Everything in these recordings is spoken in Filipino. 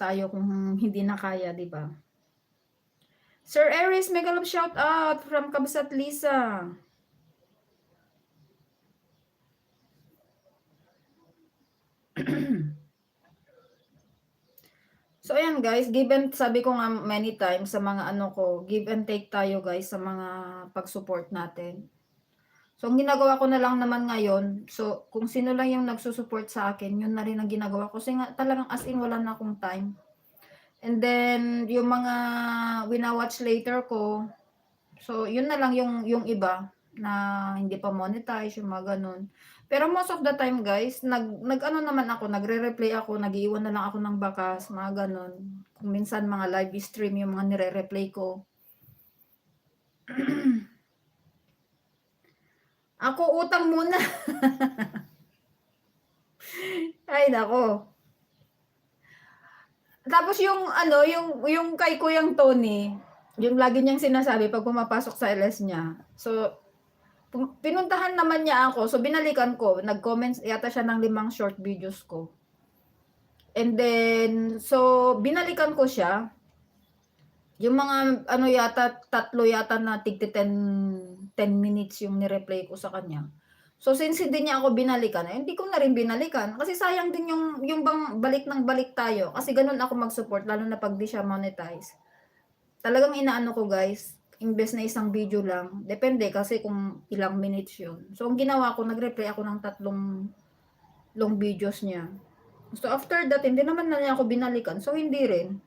tayo kung hindi na kaya, 'di ba? Sir Aries, mega love shout out from Kabsat Lisa. So ayan guys, give and sabi ko nga many times sa mga ano ko, give and take tayo guys sa mga pag-support natin. So ang ginagawa ko na lang naman ngayon, so kung sino lang yung nagsu-support sa akin, yun na rin ang ginagawa ko kasi nga talagang as in wala na akong time. And then yung mga wina-watch later ko, so yun na lang yung iba na hindi pa monetize, yung mga ganun. Pero most of the time guys, nag-ano naman ako, nagre-replay ako, nag-iiwan na lang ako ng bakas, mga ganun. Kung minsan mga live stream yung mga nire-replay ko. Ako utang muna. Ay nako. Tapos yung ano, yung kay Kuyang Tony, yung lagi niyang sinasabi pag pumapasok sa LS niya. So pinuntahan naman niya ako, so binalikan ko, nag-comments yata siya ng 5 short videos ko. And then, so binalikan ko siya. Yung mga ano yata, 3 yata na tig 10 minutes yung ni-reply ko sa kanya. So since hindi niya ako binalikan, eh, hindi ko na rin binalikan. Kasi sayang din yung bang balik ng balik tayo. Kasi ganun ako mag-support, lalo na pag di siya monetize. Talagang inaano ko guys, imbes na isang video lang, depende kasi kung ilang minutes yun. So ang ginawa ko, nag-reply ako ng 3 long videos niya. So after that, hindi naman na niya ako binalikan. So hindi rin.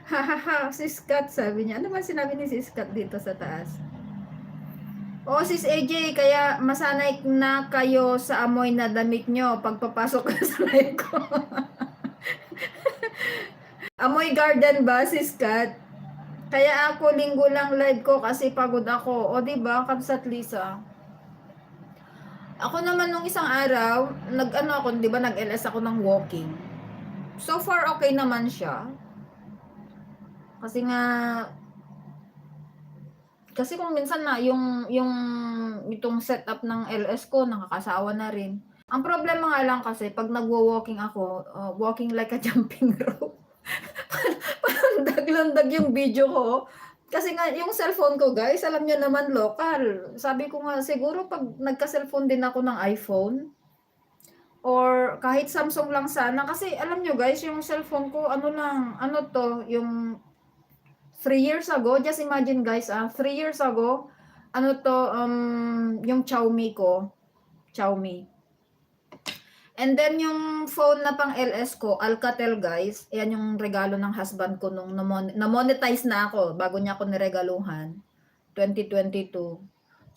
Hahaha, sis Kat, sabi niya. Ano man sinabi ni sis Kat dito sa taas? Oh, sis AJ, kaya masanay na kayo sa amoy na damit nyo pagpapasok ka sa live ko. Amoy garden ba, sis Kat? Kaya ako linggo lang live ko kasi pagod ako. O, diba, Kabsat Lisa? Ako naman nung isang araw, nag-ano ako, diba, nag-LS ako ng walking. So far, okay naman siya. Kasi nga, kasi kung minsan na yung itong setup ng LS ko nakakasawa na rin. Ang problema nga lang kasi pag nagwo-walking ako, walking like a jumping rope. Palandag-landag yung video ko. Kasi nga yung cellphone ko guys, alam niyo naman local. Sabi ko nga siguro pag nagka-cellphone din ako ng iPhone or kahit Samsung lang sana kasi alam niyo guys, yung cellphone ko ano lang, ano to, yung 3 years ago, just imagine guys, 3 years ago, ano to, yung Xiaomi ko, Xiaomi. And then yung phone na pang LS ko, Alcatel guys, yan yung regalo ng husband ko nung na-monetize na ako, bago niya ako niregaluhan, 2022.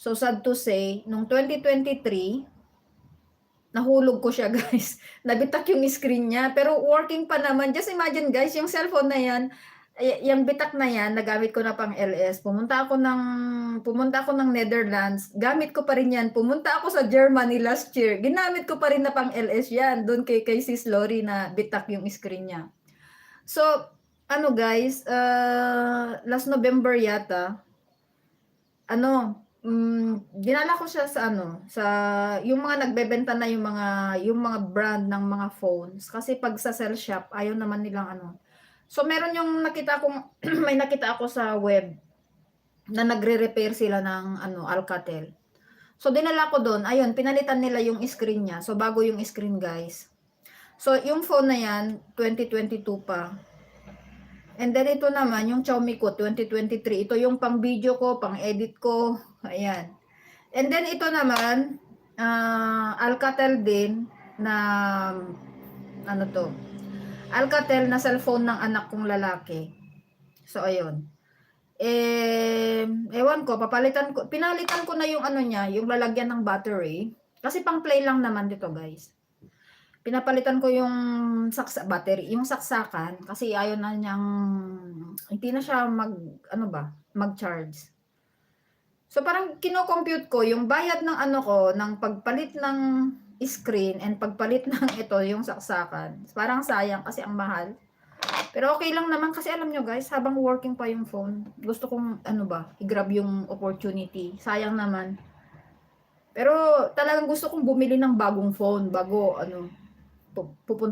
So sad to say, nung 2023, nahulog ko siya guys. Nabitak yung screen niya, pero working pa naman. Just imagine guys, yung cellphone na yan, yung bitak na yan, nagamit ko na pang LS. Pumunta ako ng Netherlands, gamit ko pa rin yan. Pumunta ako sa Germany last year, ginamit ko pa rin na pang LS yan. Doon kay Sis Lori na bitak yung screen niya. So, ano guys, last November yata, dinala ko siya sa yung mga nagbebenta na yung mga brand ng mga phones. Kasi pag sa cell shop, ayaw naman nilang ano. So meron yung nakita kong may nakita ako sa web na nagre-repair sila ng Alcatel. So dinala ko doon, ayun, pinalitan nila yung screen niya. So bago yung screen, guys. So yung phone na yan, 2022 pa. And then ito naman, yung Xiaomi ko, 2023. Ito yung pang video ko, pang edit ko. Ayan. And then ito naman, Alcatel din na, ano to, Alcatel na cellphone ng anak kong lalaki. So, ayun. Ewan ko, pinalitan ko na yung ano niya, yung lalagyan ng battery. Kasi pang play lang naman dito, guys. Pinapalitan ko yung battery, yung saksakan kasi ayaw na niyang hindi na siya mag-charge. So parang kino-compute ko yung bayad ng ng pagpalit ng screen and pagpalit ng ito yung saksakan. Parang sayang kasi ang mahal. Pero okay lang naman kasi alam nyo guys, habang working pa yung phone, gusto kong i-grab yung opportunity. Sayang naman. Pero talagang gusto kong bumili ng bagong phone bago pupunta